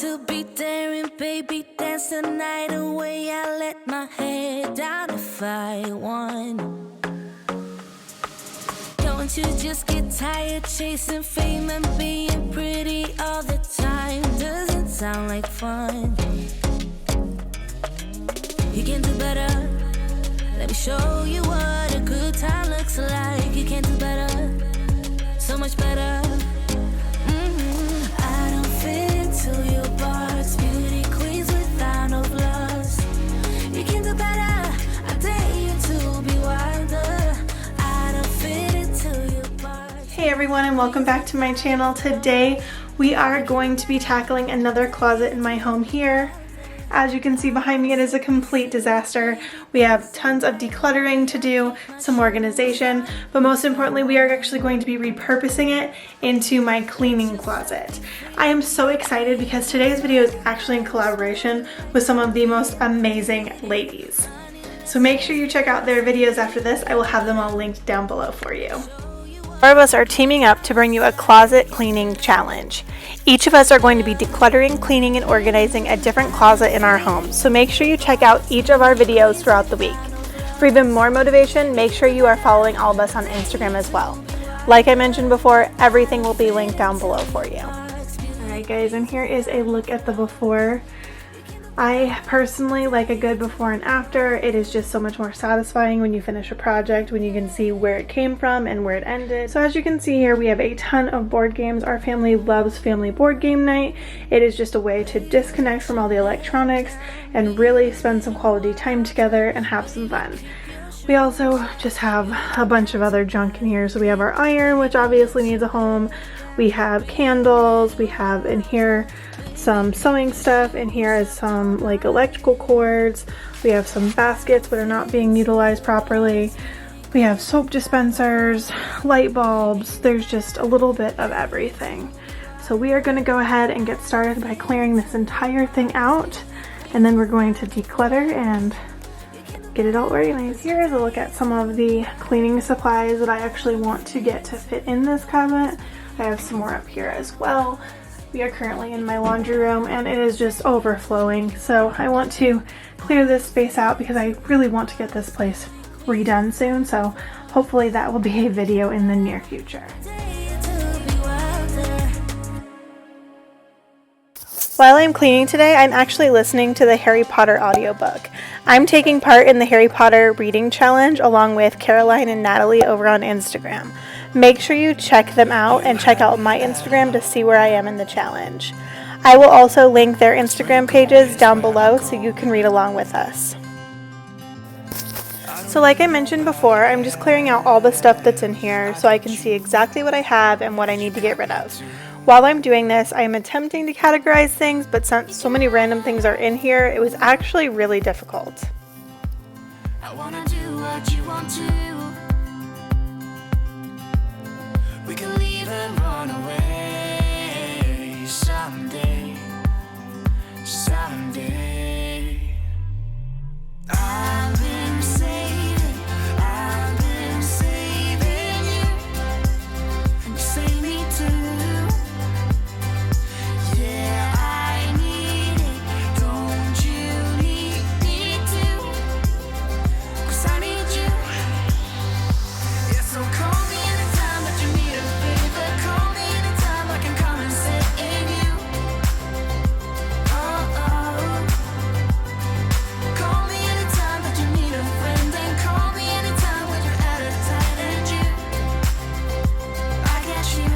to be daring, baby, dance the night away. I let my hair down if I won. Don't you just get tired chasing fame and being pretty all the time? Doesn't sound like fun. You can do better. Let me show you what a good time looks like. You can do better, so much better. I don't fit into your box. Beauty queens without no flaws. You can do better. I dare you to be wilder. I don't fit into your box. Hey everyone, and welcome back to my channel. Today we are going to be tackling another closet in my home here. As you can see behind me, it is a complete disaster. We have tons of decluttering to do, some organization, but most importantly, we are actually going to be repurposing it into my cleaning closet. I am so excited because today's video is actually in collaboration with some of the most amazing ladies. So make sure you check out their videos after this. I will have them all linked down below for you. Four of us are teaming up to bring you a closet cleaning challenge. Each of us are going to be decluttering, cleaning, and organizing a different closet in our home, so make sure you check out each of our videos throughout the week. For even more motivation, make sure you are following all of us on Instagram as well. Like I mentioned before, everything will be linked down below for you. Alright guys, and here is a look at the before. I personally like a good before and after. It is just so much more satisfying when you finish a project, when you can see where it came from and where it ended. So as you can see here, we have a ton of board games. Our family loves family board game night. It is just a way to disconnect from all the electronics and really spend some quality time together and have some fun. We also just have a bunch of other junk in here. So we have our iron, which obviously needs a home. We have candles. We have in here some sewing stuff. In here is some like electrical cords. We have some baskets that are not being utilized properly. We have soap dispensers, light bulbs. There's just a little bit of everything. So we are going to go ahead and get started by clearing this entire thing out, and then we're going to declutter and get it all organized. Here is a look at some of the cleaning supplies that I actually want to get to fit in this cabinet. I have some more up here as well. We are currently in my laundry room and it is just overflowing, so I want to clear this space out because I really want to get this place redone soon, so hopefully that will be a video in the near future. While I'm cleaning today, I'm actually listening to the Harry Potter audiobook. I'm taking part in the Harry Potter reading challenge along with Caroline and Natalie over on Instagram. Make sure you check them out and check out my Instagram to see where I am in the challenge. I will also link their Instagram pages down below so you can read along with us. So like I mentioned before, I'm just clearing out all the stuff that's in here so I can see exactly what I have and what I need to get rid of. While I'm doing this, I am attempting to categorize things, but since so many random things are in here, it was actually really difficult. I wanna do what you want to. We can leave and run away someday, someday. I've been saving you, and you save me too. Yeah, I need it, don't you need me too? 'Cause I need you. Yeah, so call me anytime that you need a favor. Call me anytime I can come and sit in you. Oh, oh. Call me anytime that you need a friend. And call me anytime when you're at a tight end. You, I got you,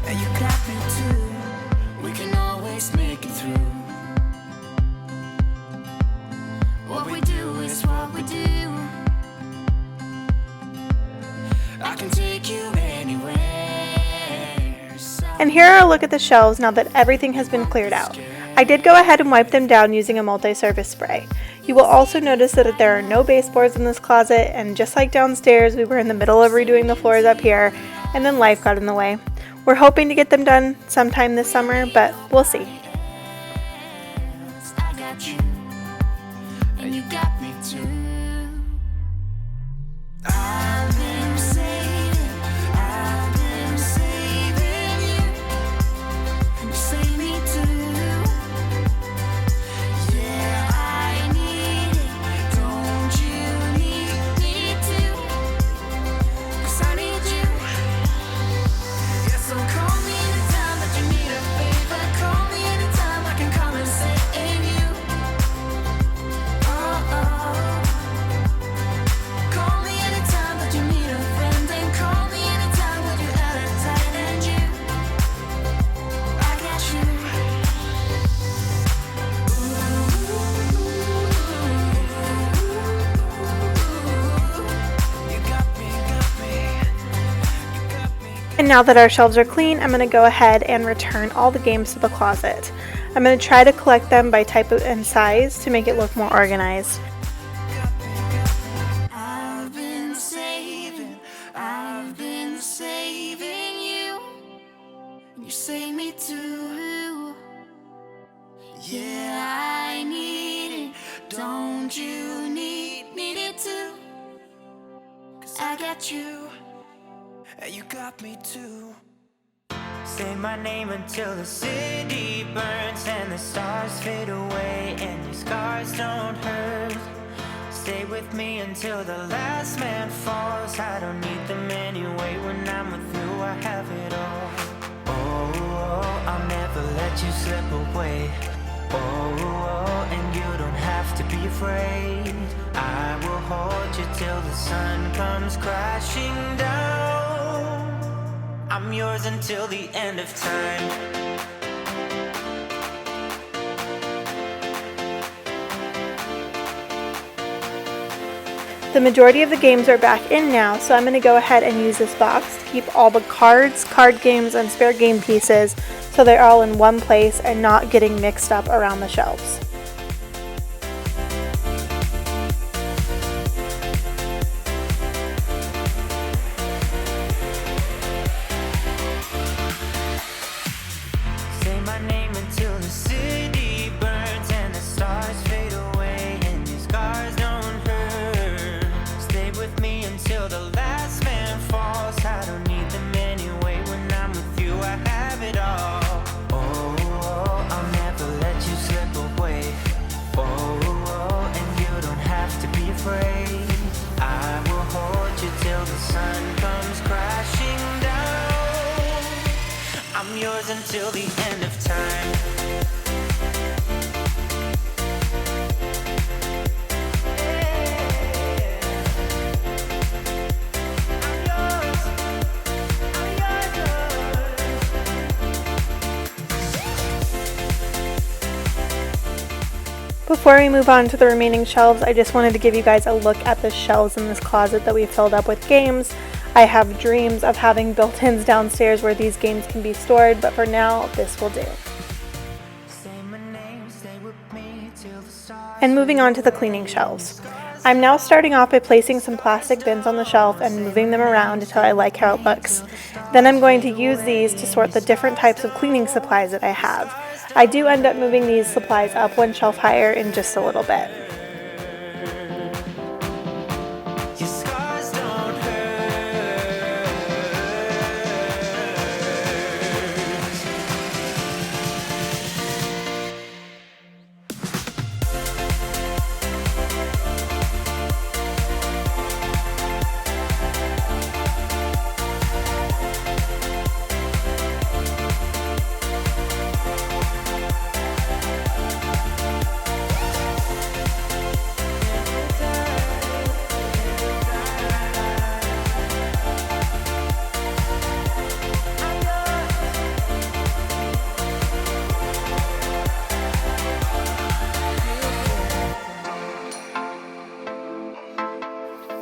and you got me too. We can always make it through. What we do is what we do. I can take you anywhere. And here are a look at the shelves now that everything has been cleared out. I did go ahead and wipe them down using a multi-surface spray. You will also notice that there are no baseboards in this closet, and just like downstairs, we were in the middle of redoing the floors up here, and then life got in the way. We're hoping to get them done sometime this summer, but we'll see. I got you, and you got me too. I've been saving you, and you save me too. And now that our shelves are clean, I'm going to go ahead and return all the games to the closet. I'm going to try to collect them by type and size to make it look more organized. I've been saving you. You save me too. Yeah, I need it. Don't you need it too? 'Cause I got you, and you got me too. Say my name until the city burns and the stars fade away and your scars don't hurt. Stay with me until the last man falls. I don't need them anyway. When I'm with you, I have it all. Oh, I'll never let you slip away. Oh, and you don't have to be afraid. I will hold you till the sun comes crashing down. I'm yours until the end of time. The majority of the games are back in now, so I'm going to go ahead and use this box to keep all the cards, card games, and spare game pieces so they're all in one place and not getting mixed up around the shelves. Say my name until the city burns and the stars fade away and your scars don't hurt. Stay with me until the last man falls. I don't need them anyway. When I'm with you, I have it all. Oh, I'll never let you slip away. Oh, and you don't have to be afraid. I will hold you till the sun comes crashing down. I'm yours until the end of time. Before we move on to the remaining shelves, I just wanted to give you guys a look at the shelves in this closet that we filled up with games. I have dreams of having built-ins downstairs where these games can be stored, but for now, this will do. And moving on to the cleaning shelves. I'm now starting off by placing some plastic bins on the shelf and moving them around until I like how it looks. Then I'm going to use these to sort the different types of cleaning supplies that I have. I do end up moving these supplies up one shelf higher in just a little bit. Your scars don't hurt.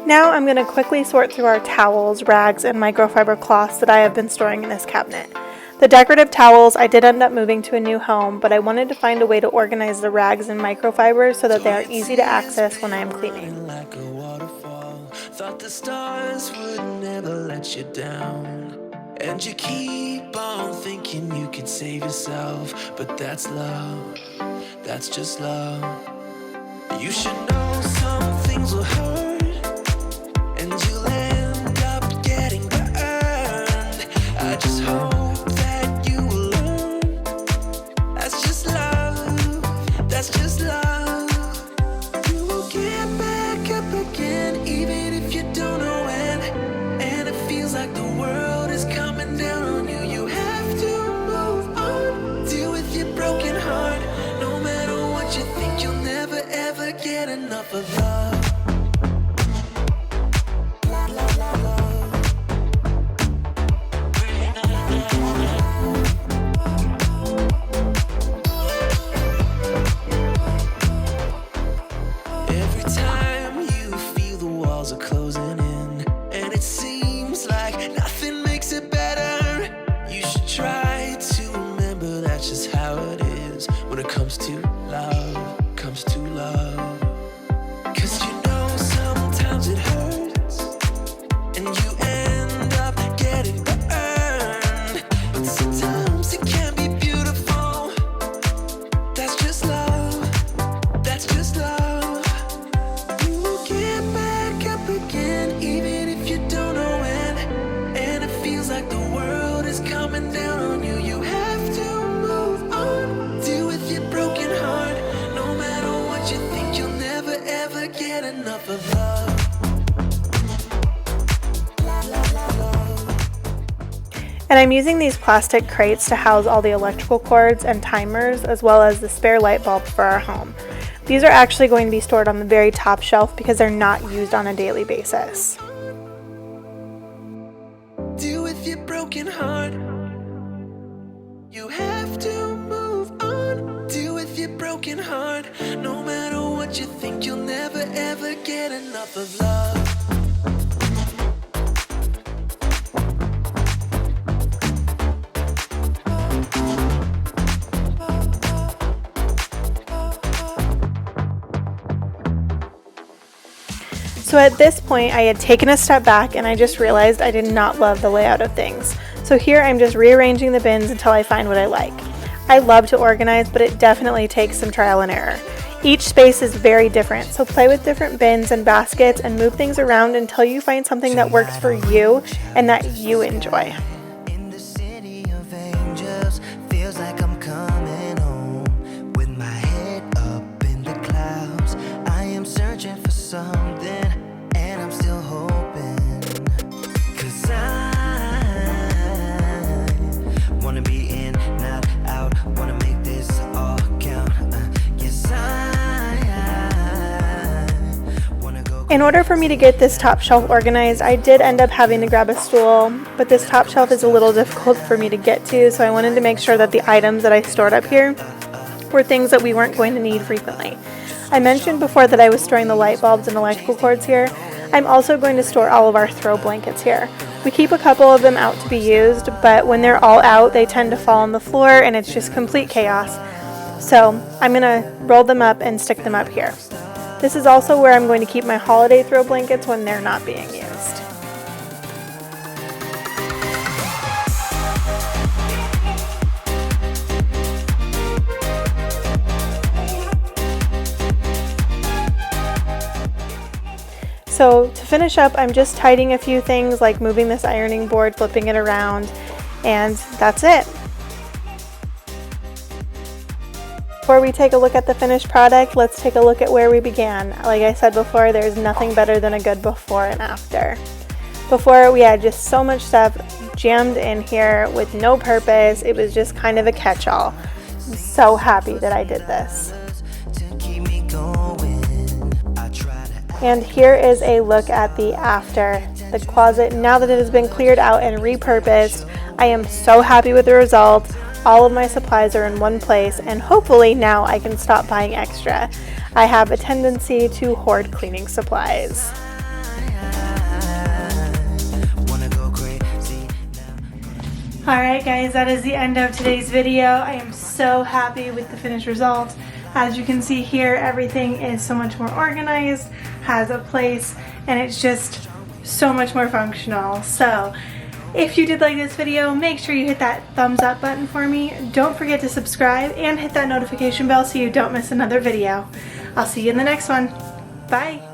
Now I'm going to quickly sort through our towels, rags, and microfiber cloths that I have been storing in this cabinet. The decorative towels I did end up moving to a new home, but I wanted to find a way to organize the rags and microfibers so that they are easy to access when I am cleaning. Like a waterfall, thought the stars would never let you down. And you keep on thinking you can save yourself, but that's love, that's just love. You should know some things will hurt, and you'll end up getting burned. I just hope that you will learn. That's just love, that's just love. You will get back up again, even if you don't know when. And it feels like the world is coming down on you. You have to move on, deal with your broken heart. No matter what you think, you'll never ever get enough of love. Every time you feel the walls are closing in, and it seems like nothing makes it better. And I'm using these plastic crates to house all the electrical cords and timers, as well as the spare light bulb for our home. These are actually going to be stored on the very top shelf because they're not used on a daily basis. Deal with your broken heart. You have to move on. Deal with your broken heart. No matter what you think, you'll never ever get enough of love. So at this point, I had taken a step back and I just realized I did not love the layout of things. So here I'm just rearranging the bins until I find what I like. I love to organize, but it definitely takes some trial and error. Each space is very different, so play with different bins and baskets and move things around until you find something that works for you and that you enjoy. In the city of angels, feels like I'm coming home. With my head up in the clouds, I am searching for something, and I'm still hoping. 'Cause I wanna be in, not out, wanna make this all count. Yes, In order for me to get this top shelf organized, I did end up having to grab a stool, but this top shelf is a little difficult for me to get to, so I wanted to make sure that the items that I stored up here were things that we weren't going to need frequently. I mentioned before that I was storing the light bulbs and electrical cords here. I'm also going to store all of our throw blankets here. We keep a couple of them out to be used, but when they're all out, they tend to fall on the floor and it's just complete chaos. So I'm going to roll them up and stick them up here. This is also where I'm going to keep my holiday throw blankets when they're not being used. So to finish up, I'm just tidying a few things like moving this ironing board, flipping it around, and that's it. Before we take a look at the finished product, let's take a look at where we began. Like I said before, there's nothing better than a good before and after. Before, we had just so much stuff jammed in here with no purpose. It was just kind of a catch-all. I'm so happy that I did this. And here is a look at the after. The closet, now that it has been cleared out and repurposed, I am so happy with the result. All of my supplies are in one place, and hopefully now I can stop buying extra. I have a tendency to hoard cleaning supplies. Alright guys, that is the end of today's video. I am so happy with the finished result. As you can see here, everything is so much more organized, has a place, and it's just so much more functional. So if you did like this video, make sure you hit that thumbs up button for me. Don't forget to subscribe and hit that notification bell so you don't miss another video. I'll see you in the next one. Bye!